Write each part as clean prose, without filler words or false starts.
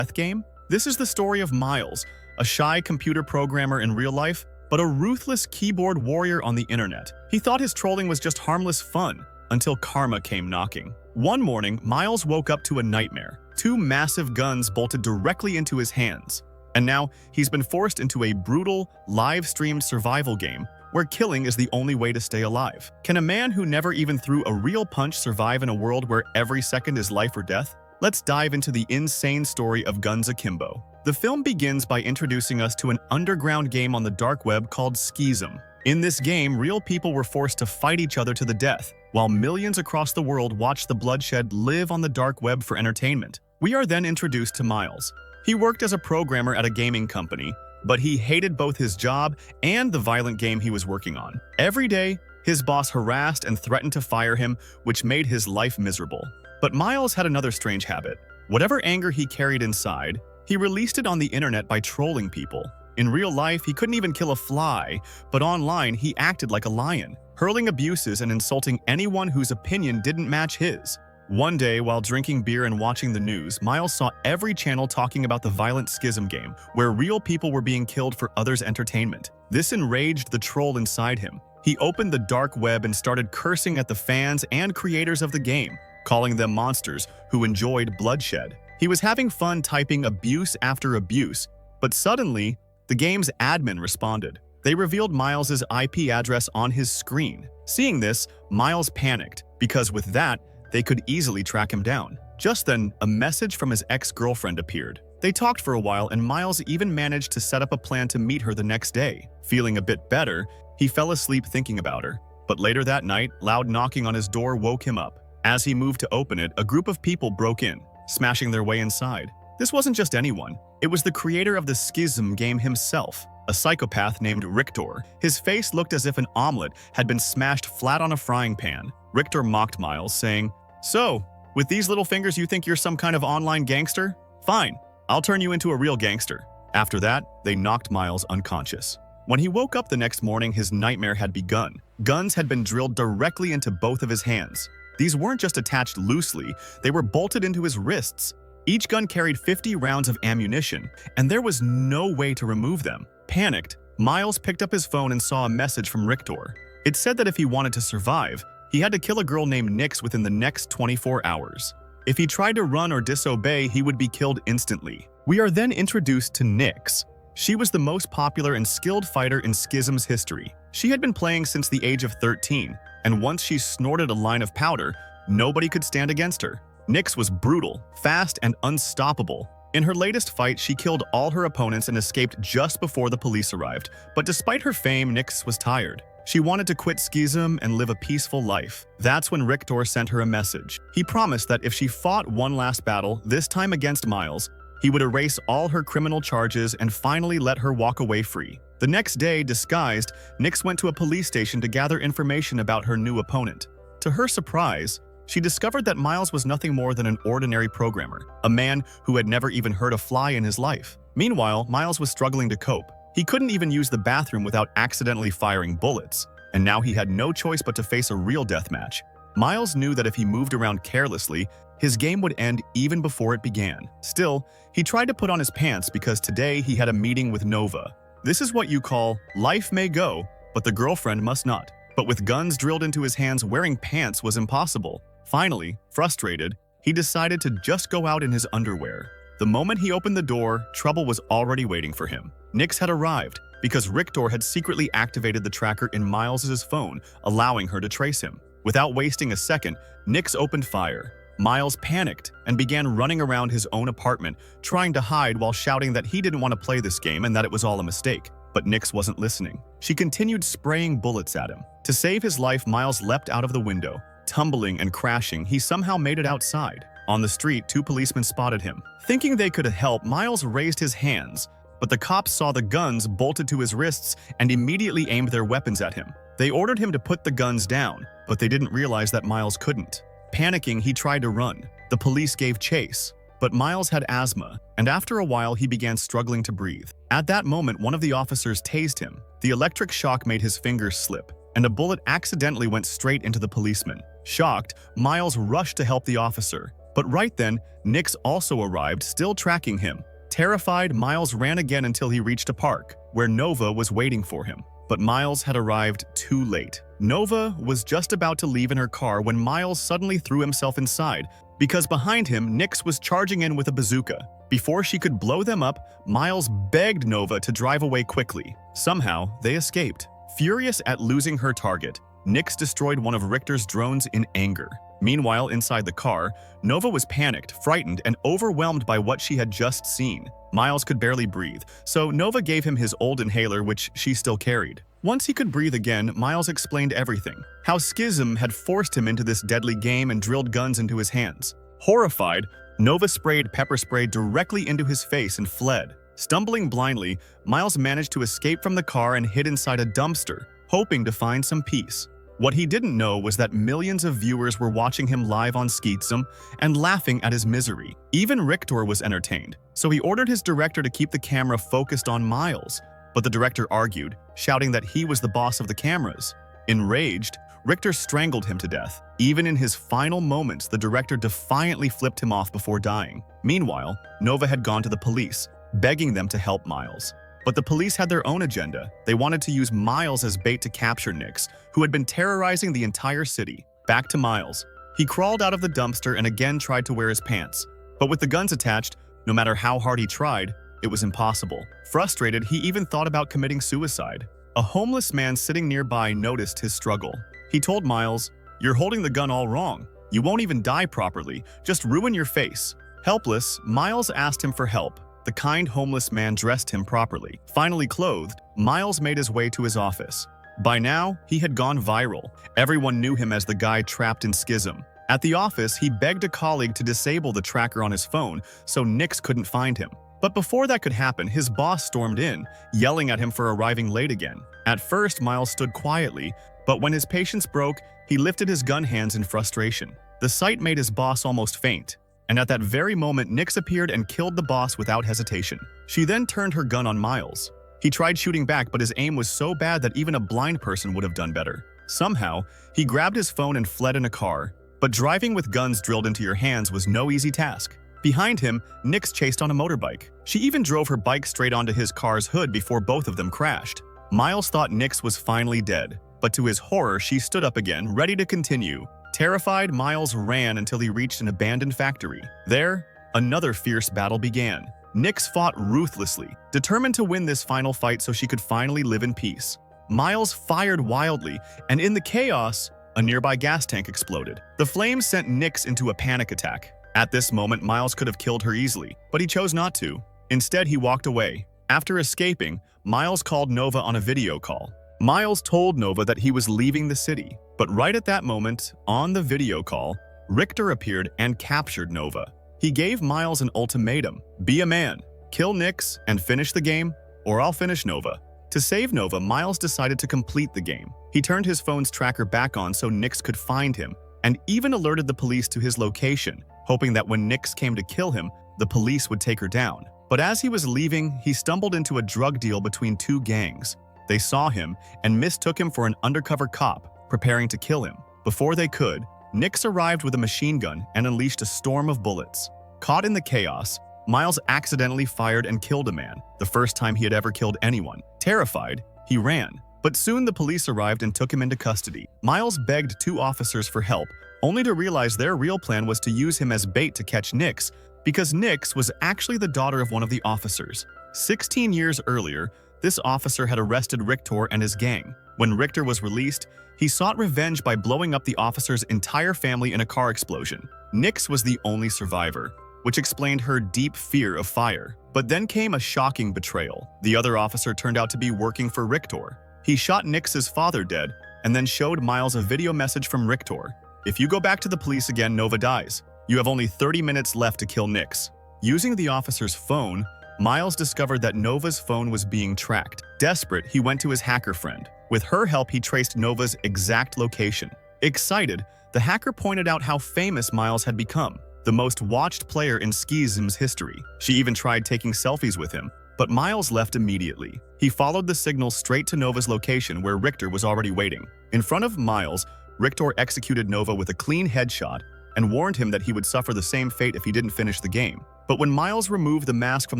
death game? This is the story of Miles, a shy computer programmer in real life, but a ruthless keyboard warrior on the internet. He thought his trolling was just harmless fun until karma came knocking. One morning, Miles woke up to a nightmare. Two massive guns bolted directly into his hands. And now, he's been forced into a brutal, live-streamed survival game where killing is the only way to stay alive. Can a man who never even threw a real punch survive in a world where every second is life or death? Let's dive into the insane story of Guns Akimbo. The film begins by introducing us to an underground game on the dark web called Skizm. In this game, real people were forced to fight each other to the death, while millions across the world watched the bloodshed live on the dark web for entertainment. We are then introduced to Miles. He worked as a programmer at a gaming company, but he hated both his job and the violent game he was working on. Every day, his boss harassed and threatened to fire him, which made his life miserable. But Miles had another strange habit. Whatever anger he carried inside, he released it on the internet by trolling people. In real life, he couldn't even kill a fly, but online he acted like a lion, hurling abuses and insulting anyone whose opinion didn't match his. One day, while drinking beer and watching the news, Miles saw every channel talking about the violent Skizm game, where real people were being killed for others' entertainment. This enraged the troll inside him. He opened the dark web and started cursing at the fans and creators of the game, calling them monsters who enjoyed bloodshed. He was having fun typing abuse after abuse, but suddenly, the game's admin responded. They revealed Miles's IP address on his screen. Seeing this, Miles panicked, because with that, they could easily track him down. Just then, a message from his ex-girlfriend appeared. They talked for a while, and Miles even managed to set up a plan to meet her the next day. Feeling a bit better, he fell asleep thinking about her. But later that night, loud knocking on his door woke him up. As he moved to open it, a group of people broke in, smashing their way inside. This wasn't just anyone. It was the creator of the Skizm game himself, a psychopath named Richter. His face looked as if an omelet had been smashed flat on a frying pan. Richter mocked Miles, saying, "So, with these little fingers you think you're some kind of online gangster? Fine, I'll turn you into a real gangster." After that, they knocked Miles unconscious. When he woke up the next morning, his nightmare had begun. Guns had been drilled directly into both of his hands. These weren't just attached loosely, they were bolted into his wrists. Each gun carried 50 rounds of ammunition, and there was no way to remove them. Panicked, Miles picked up his phone and saw a message from Richter. It said that if he wanted to survive, he had to kill a girl named Nix within the next 24 hours. If he tried to run or disobey, he would be killed instantly. We are then introduced to Nix. She was the most popular and skilled fighter in Skizm's history. She had been playing since the age of 13, and once she snorted a line of powder, nobody could stand against her. Nix was brutal, fast, and unstoppable. In her latest fight, she killed all her opponents and escaped just before the police arrived. But despite her fame, Nix was tired. She wanted to quit Skizm and live a peaceful life. That's when Richter sent her a message. He promised that if she fought one last battle, this time against Miles, he would erase all her criminal charges and finally let her walk away free. The next day, disguised, Nix went to a police station to gather information about her new opponent. To her surprise, she discovered that Miles was nothing more than an ordinary programmer, a man who had never even heard a fly in his life. Meanwhile, Miles was struggling to cope. He couldn't even use the bathroom without accidentally firing bullets, and now he had no choice but to face a real deathmatch. Miles knew that if he moved around carelessly, his game would end even before it began. Still, he tried to put on his pants because today he had a meeting with Nova. This is what you call, life may go, but the girlfriend must not. But with guns drilled into his hands, wearing pants was impossible. Finally, frustrated, he decided to just go out in his underwear. The moment he opened the door, trouble was already waiting for him. Nix had arrived because Richter had secretly activated the tracker in Miles's phone, allowing her to trace him. Without wasting a second, Nix opened fire. Miles panicked and began running around his own apartment, trying to hide while shouting that he didn't want to play this game and that it was all a mistake. But Nix wasn't listening. She continued spraying bullets at him. To save his life, Miles leapt out of the window. Tumbling and crashing, he somehow made it outside. On the street, two policemen spotted him. Thinking they could help, Miles raised his hands, but the cops saw the guns bolted to his wrists and immediately aimed their weapons at him. They ordered him to put the guns down, but they didn't realize that Miles couldn't. Panicking, he tried to run. The police gave chase, but Miles had asthma, and after a while he began struggling to breathe. At that moment, one of the officers tased him. The electric shock made his fingers slip, and a bullet accidentally went straight into the policeman. Shocked, Miles rushed to help the officer. But right then, Nix also arrived, still tracking him. Terrified, Miles ran again until he reached a park, where Nova was waiting for him. But Miles had arrived too late. Nova was just about to leave in her car when Miles suddenly threw himself inside, because behind him, Nix was charging in with a bazooka. Before she could blow them up, Miles begged Nova to drive away quickly. Somehow, they escaped. Furious at losing her target, Nix destroyed one of Richter's drones in anger. Meanwhile, inside the car, Nova was panicked, frightened, and overwhelmed by what she had just seen. Miles could barely breathe, so Nova gave him his old inhaler, which she still carried. Once he could breathe again, Miles explained everything. How Skizm had forced him into this deadly game and drilled guns into his hands. Horrified, Nova sprayed pepper spray directly into his face and fled. Stumbling blindly, Miles managed to escape from the car and hid inside a dumpster, hoping to find some peace. What he didn't know was that millions of viewers were watching him live on Skizm and laughing at his misery. Even Richter was entertained, so he ordered his director to keep the camera focused on Miles. But the director argued, shouting that he was the boss of the cameras. Enraged, Richter strangled him to death. Even in his final moments, the director defiantly flipped him off before dying. Meanwhile, Nova had gone to the police, begging them to help Miles. But the police had their own agenda. They wanted to use Miles as bait to capture Nix, who had been terrorizing the entire city. Back to Miles. He crawled out of the dumpster and again tried to wear his pants. But with the guns attached, no matter how hard he tried, it was impossible. Frustrated, he even thought about committing suicide. A homeless man sitting nearby noticed his struggle. He told Miles, "You're holding the gun all wrong. You won't even die properly, just ruin your face." Helpless, Miles asked him for help. The kind homeless man dressed him properly. Finally clothed, Miles made his way to his office. By now, he had gone viral. Everyone knew him as the guy trapped in Skizm. At the office, he begged a colleague to disable the tracker on his phone so Nix couldn't find him. But before that could happen, his boss stormed in, yelling at him for arriving late again. At first, Miles stood quietly, but when his patience broke, he lifted his gun hands in frustration. The sight made his boss almost faint. And at that very moment, Nix appeared and killed the boss without hesitation. She then turned her gun on Miles. He tried shooting back, but his aim was so bad that even a blind person would have done better. Somehow, he grabbed his phone and fled in a car. But driving with guns drilled into your hands was no easy task. Behind him, Nix chased on a motorbike. She even drove her bike straight onto his car's hood before both of them crashed. Miles thought Nix was finally dead, but to his horror, she stood up again, ready to continue. Terrified, Miles ran until he reached an abandoned factory. There, another fierce battle began. Nix fought ruthlessly, determined to win this final fight so she could finally live in peace. Miles fired wildly, and in the chaos, a nearby gas tank exploded. The flames sent Nix into a panic attack. At this moment, Miles could have killed her easily, but he chose not to. Instead, he walked away. After escaping, Miles called Nova on a video call. Miles told Nova that he was leaving the city, but right at that moment, on the video call, Richter appeared and captured Nova. He gave Miles an ultimatum: be a man, kill Nix, and finish the game, or I'll finish Nova. To save Nova, Miles decided to complete the game. He turned his phone's tracker back on so Nix could find him, and even alerted the police to his location, hoping that when Nix came to kill him, the police would take her down. But as he was leaving, he stumbled into a drug deal between two gangs. They saw him and mistook him for an undercover cop, preparing to kill him. Before they could, Nix arrived with a machine gun and unleashed a storm of bullets. Caught in the chaos, Miles accidentally fired and killed a man, the first time he had ever killed anyone. Terrified, he ran. But soon the police arrived and took him into custody. Miles begged two officers for help, only to realize their real plan was to use him as bait to catch Nix, because Nix was actually the daughter of one of the officers. 16 years earlier, this officer had arrested Richter and his gang. When Richter was released, he sought revenge by blowing up the officer's entire family in a car explosion. Nix was the only survivor, which explained her deep fear of fire. But then came a shocking betrayal. The other officer turned out to be working for Richter. He shot Nix's father dead and then showed Miles a video message from Richter. "If you go back to the police again, Nova dies. You have only 30 minutes left to kill Nix." Using the officer's phone, Miles discovered that Nova's phone was being tracked. Desperate, he went to his hacker friend. With her help, he traced Nova's exact location. Excited, the hacker pointed out how famous Miles had become, the most watched player in Skizm's history. She even tried taking selfies with him, but Miles left immediately. He followed the signal straight to Nova's location where Richter was already waiting. In front of Miles, Richter executed Nova with a clean headshot, and warned him that he would suffer the same fate if he didn't finish the game. But when Miles removed the mask from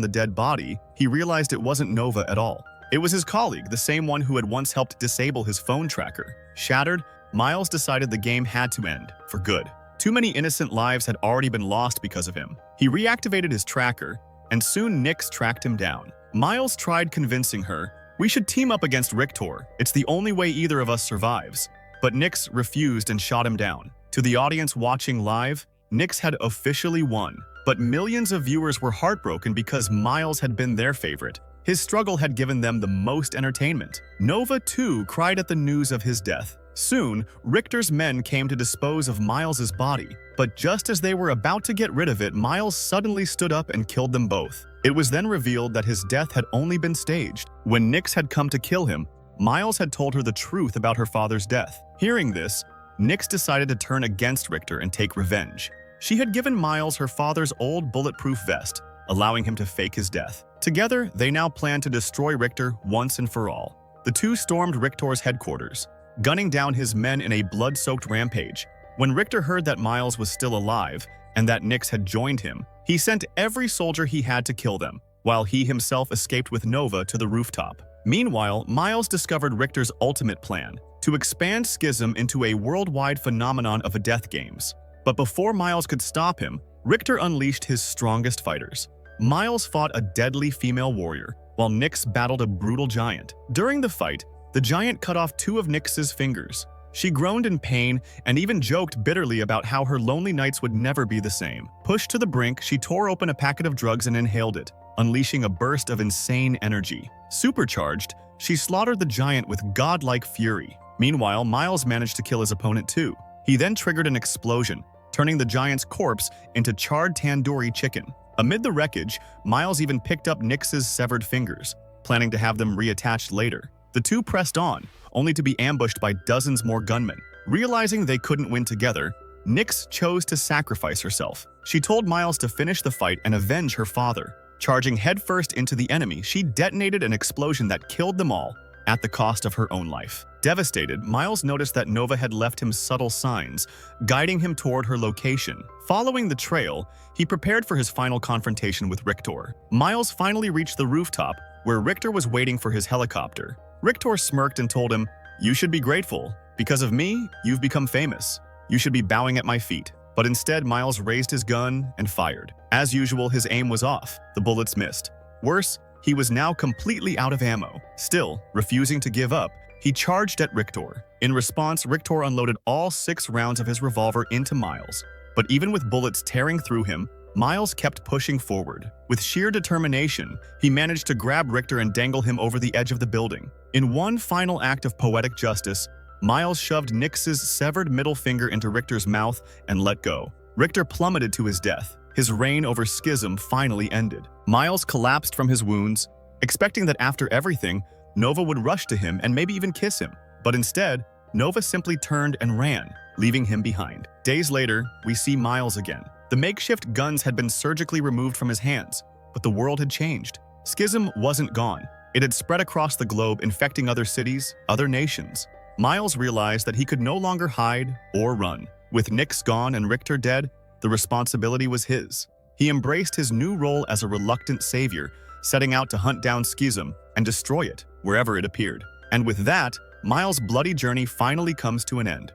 the dead body, he realized it wasn't Nova at all. It was his colleague, the same one who had once helped disable his phone tracker. Shattered, Miles decided the game had to end, for good. Too many innocent lives had already been lost because of him. He reactivated his tracker, and soon Nyx tracked him down. Miles tried convincing her, "We should team up against Rictor. It's the only way either of us survives." But Nyx refused and shot him down. To the audience watching live, Nyx had officially won. But millions of viewers were heartbroken because Miles had been their favorite. His struggle had given them the most entertainment. Nova, too, cried at the news of his death. Soon, Richter's men came to dispose of Miles's body, but just as they were about to get rid of it, Miles suddenly stood up and killed them both. It was then revealed that his death had only been staged. When Nyx had come to kill him, Miles had told her the truth about her father's death. Hearing this, Nyx decided to turn against Richter and take revenge. She had given Miles her father's old bulletproof vest, allowing him to fake his death. Together, they now planned to destroy Richter once and for all. The two stormed Richtor's headquarters, gunning down his men in a blood-soaked rampage. When Richter heard that Miles was still alive and that Nyx had joined him, he sent every soldier he had to kill them, while he himself escaped with Nova to the rooftop. Meanwhile, Miles discovered Richter's ultimate plan, to expand Skizm into a worldwide phenomenon of death games. But before Miles could stop him, Richter unleashed his strongest fighters. Miles fought a deadly female warrior, while Nyx battled a brutal giant. During the fight, the giant cut off two of Nyx's fingers. She groaned in pain and even joked bitterly about how her lonely nights would never be the same. Pushed to the brink, she tore open a packet of drugs and inhaled it, unleashing a burst of insane energy. Supercharged, she slaughtered the giant with godlike fury. Meanwhile, Miles managed to kill his opponent too. He then triggered an explosion, turning the giant's corpse into charred tandoori chicken. Amid the wreckage, Miles even picked up Nyx's severed fingers, planning to have them reattached later. The two pressed on, only to be ambushed by dozens more gunmen. Realizing they couldn't win together, Nyx chose to sacrifice herself. She told Miles to finish the fight and avenge her father. Charging headfirst into the enemy, she detonated an explosion that killed them all, at the cost of her own life. Devastated, Miles noticed that Nova had left him subtle signs, guiding him toward her location. Following the trail, he prepared for his final confrontation with Richter. Miles finally reached the rooftop, where Richter was waiting for his helicopter. Richter smirked and told him, "You should be grateful. Because of me, you've become famous. You should be bowing at my feet." But instead, Miles raised his gun and fired. As usual, his aim was off. The bullets missed. Worse, he was now completely out of ammo. Still, refusing to give up, he charged at Richter. In response, Richter unloaded all 6 rounds of his revolver into Miles. But even with bullets tearing through him, Miles kept pushing forward. With sheer determination, he managed to grab Richter and dangle him over the edge of the building. In one final act of poetic justice, Miles shoved Nyx's severed middle finger into Richter's mouth and let go. Richter plummeted to his death. His reign over Skizm finally ended. Miles collapsed from his wounds, expecting that after everything, Nova would rush to him and maybe even kiss him. But instead, Nova simply turned and ran, leaving him behind. Days later, we see Miles again. The makeshift guns had been surgically removed from his hands, but the world had changed. Skizm wasn't gone. It had spread across the globe, infecting other cities, other nations. Miles realized that he could no longer hide or run. With Nyx gone and Richter dead, the responsibility was his. He embraced his new role as a reluctant savior, setting out to hunt down Skizm and destroy it wherever it appeared. And with that, Miles' bloody journey finally comes to an end.